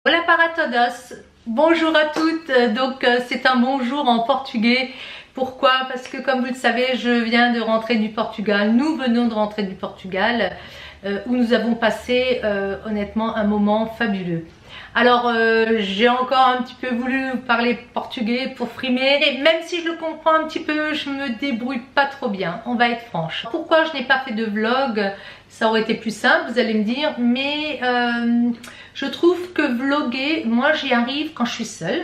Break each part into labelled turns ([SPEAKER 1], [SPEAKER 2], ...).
[SPEAKER 1] Olá para todos, bonjour à toutes. Donc c'est un bonjour en portugais. Pourquoi? Parce que comme vous le savez, je viens de rentrer du Portugal. Nous venons de rentrer du Portugal où nous avons passé honnêtement un moment fabuleux. Alors j'ai encore un petit peu voulu parler portugais pour frimer, et même si je le comprends un petit peu, je me débrouille pas trop bien, on va être franche. Pourquoi je n'ai pas fait de vlog? Ça aurait été plus simple, vous allez me dire, mais je trouve que vlogger, moi j'y arrive quand je suis seule,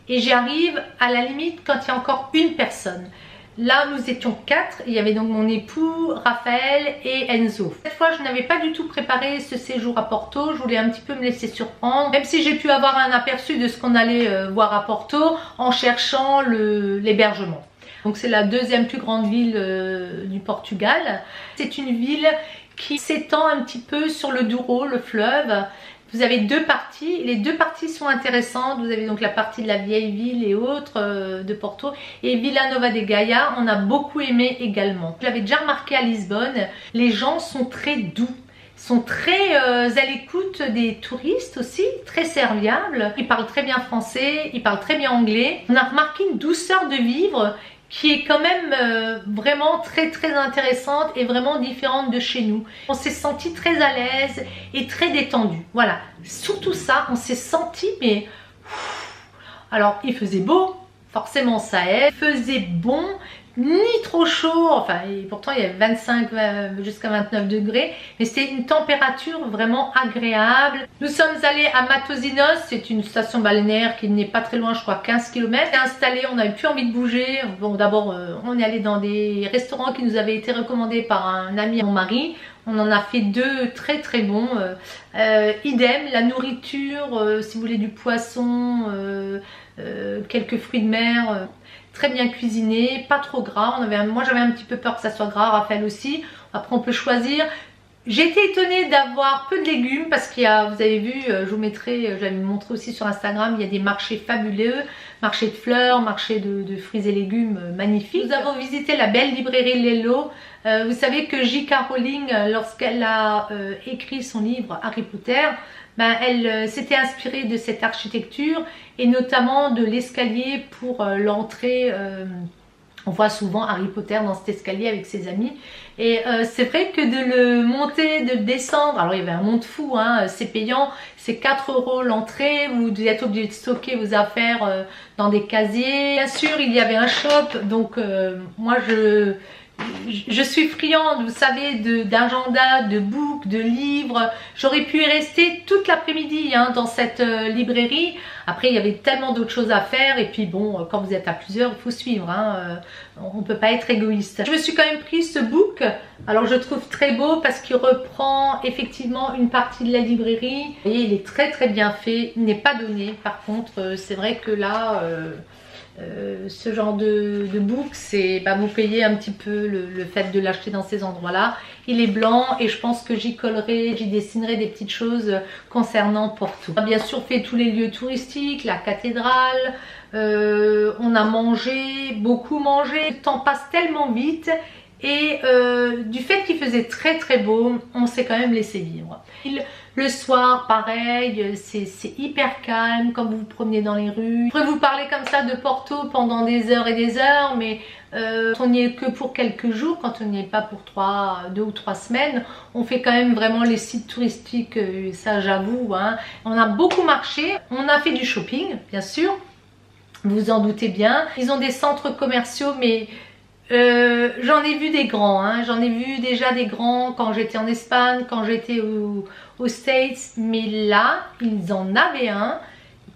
[SPEAKER 1] et j'y arrive à la limite quand il y a encore une personne. Là, nous étions 4, il y avait donc mon époux, Raphaël et Enzo. Cette fois, je n'avais pas du tout préparé ce séjour à Porto, je voulais un petit peu me laisser surprendre, même si j'ai pu avoir un aperçu de ce qu'on allait voir à Porto en cherchant l'hébergement. Donc c'est la deuxième plus grande ville du Portugal. C'est une ville qui s'étend un petit peu sur le Douro, le fleuve. Vous avez deux parties, les deux parties sont intéressantes. Vous avez donc la partie de la vieille ville et autres de Porto, et Vila Nova de Gaia, on a beaucoup aimé également. Je l'avais déjà remarqué à Lisbonne, les gens sont très doux, sont très à l'écoute des touristes aussi, très serviables. Ils parlent très bien français, ils parlent très bien anglais. On a remarqué une douceur de vivre qui est quand même vraiment très intéressante et vraiment différente de chez nous. On s'est senti très à l'aise et très détendu. Voilà, surtout ça, on s'est senti mais... Alors, il faisait beau, forcément ça aide. Il faisait bon, ni trop chaud, enfin, et pourtant il y avait 25 jusqu'à 29 degrés, mais c'était une température vraiment agréable. Nous sommes allés à Matosinhos, c'est une station balnéaire qui n'est pas très loin, je crois 15 km. On est installé, on n'avait plus envie de bouger. Bon, d'abord on est allé dans des restaurants qui nous avaient été recommandés par un ami à mon mari. On en a fait deux très bons. Idem, la nourriture, si vous voulez du poisson, quelques fruits de mer, très bien cuisiné, pas trop gras. Moi j'avais un petit peu peur que ça soit gras, Raphaël aussi. Après on peut choisir. J'ai été étonnée d'avoir peu de légumes parce qu'il y a, vous avez vu, je vous mettrai, j'avais montré aussi sur Instagram, il y a des marchés fabuleux, marché de fleurs, marché de fruits et légumes magnifiques. Nous avons visité la belle librairie Lello. Vous savez que J.K. Rowling, lorsqu'elle a écrit son livre Harry Potter, ben, elle s'était inspirée de cette architecture et notamment de l'escalier pour l'entrée. On voit souvent Harry Potter dans cet escalier avec ses amis. Et c'est vrai que de le monter, de le descendre, alors il y avait un monde fou, hein, c'est payant, c'est 4 € l'entrée, vous êtes obligé de stocker vos affaires dans des casiers. Bien sûr, il y avait un shop, donc moi je suis friande, vous savez, d'agenda, de books, de livres. J'aurais pu y rester toute l'après-midi hein, dans cette librairie. Après, il y avait tellement d'autres choses à faire. Et puis bon, quand vous êtes à plusieurs, il faut suivre. Hein, on ne peut pas être égoïste. Je me suis quand même pris ce book. Alors, je le trouve très beau parce qu'il reprend effectivement une partie de la librairie. Vous voyez, il est très bien fait. Il n'est pas donné. Par contre, c'est vrai que là... ce genre de book, c'est bah, vous payez un petit peu le fait de l'acheter dans ces endroits là. Il est blanc et je pense que j'y collerai, j'y dessinerai des petites choses concernant Porto. On a bien sûr fait tous les lieux touristiques, la cathédrale, on a mangé, beaucoup mangé. Le temps passe tellement vite. Et du fait qu'il faisait très beau, on s'est quand même laissé vivre. Le soir, pareil, c'est hyper calme quand vous vous promenez dans les rues. Je pourrais vous parler comme ça de Porto pendant des heures et des heures, mais quand on n'y est que pour quelques jours, quand on n'y est pas pour 2 ou 3 semaines, on fait quand même vraiment les sites touristiques, ça j'avoue. Hein. On a beaucoup marché, on a fait du shopping, bien sûr, vous vous en doutez bien. Ils ont des centres commerciaux, mais... j'en ai vu des grands, hein. J'en ai vu déjà des grands quand j'étais en Espagne, quand j'étais aux States, mais là, ils en avaient un.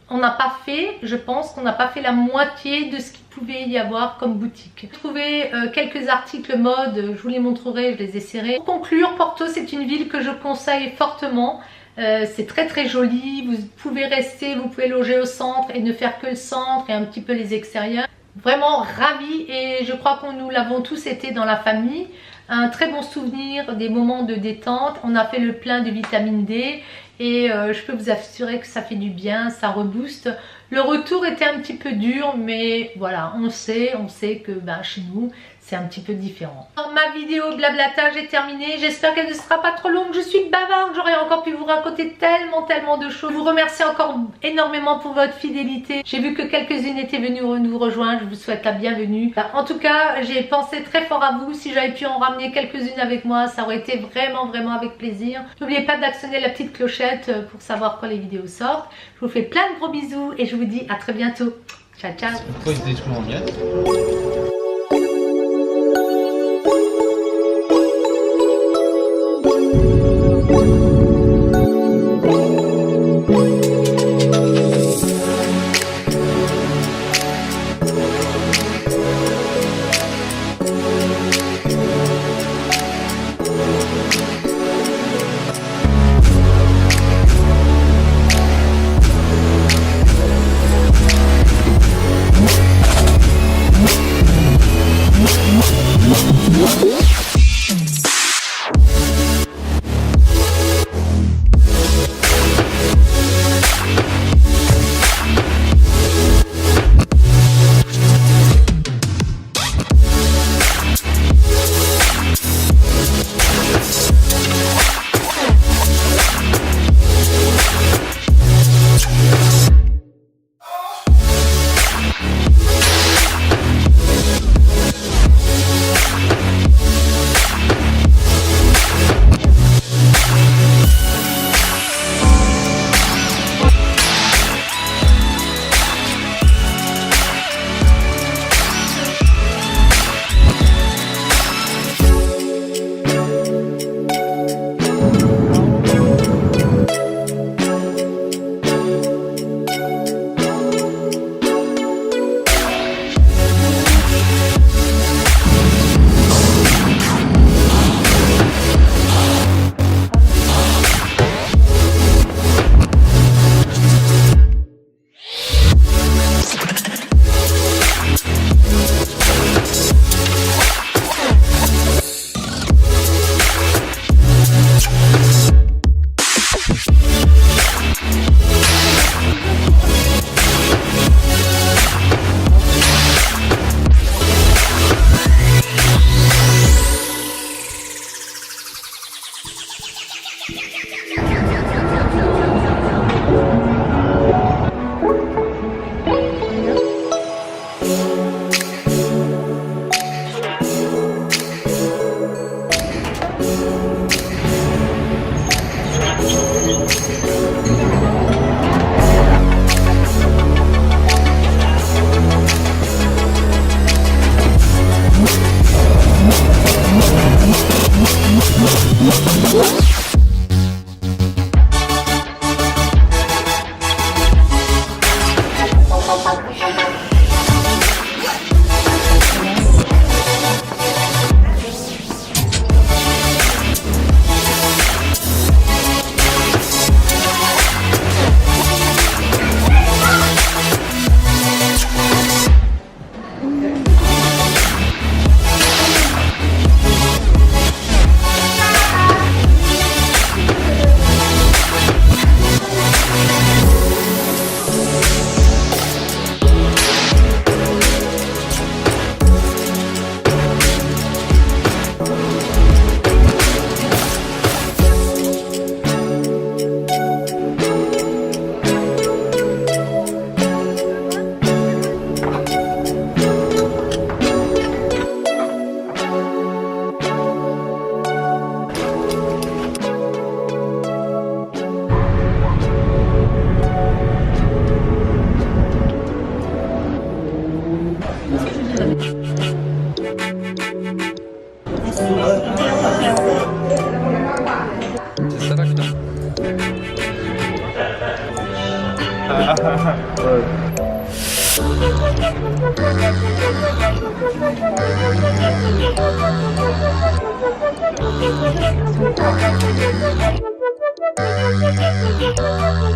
[SPEAKER 1] On n'a pas fait, je pense qu'on n'a pas fait la moitié de ce qu'il pouvait y avoir comme boutique. J'ai trouvé quelques articles mode, je vous les montrerai, je les essaierai. Pour conclure, Porto, c'est une ville que je conseille fortement. C'est très joli, vous pouvez rester, vous pouvez loger au centre et ne faire que le centre et un petit peu les extérieurs. Vraiment ravie et je crois qu'on nous l'avons tous été dans la famille. Un très bon souvenir, des moments de détente. On a fait le plein de vitamine D et je peux vous assurer que ça fait du bien, ça rebooste. Le retour était un petit peu dur mais voilà, on sait que ben, chez nous c'est un petit peu différent. Ma vidéo blablatage est terminée, j'espère qu'elle ne sera pas trop longue, je suis bavarde, j'aurais encore pu vous raconter tellement de choses. Je vous remercie encore énormément pour votre fidélité, j'ai vu que quelques-unes étaient venues nous rejoindre, je vous souhaite la bienvenue. En tout cas, j'ai pensé très fort à vous, si j'avais pu en ramener quelques-unes avec moi, ça aurait été vraiment avec plaisir. N'oubliez pas d'actionner la petite clochette pour savoir quand les vidéos sortent. Je vous fais plein de gros bisous et je vous dis à très bientôt. Ciao ciao.
[SPEAKER 2] Pourquoi il se détruit en gaz?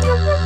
[SPEAKER 3] Thank you.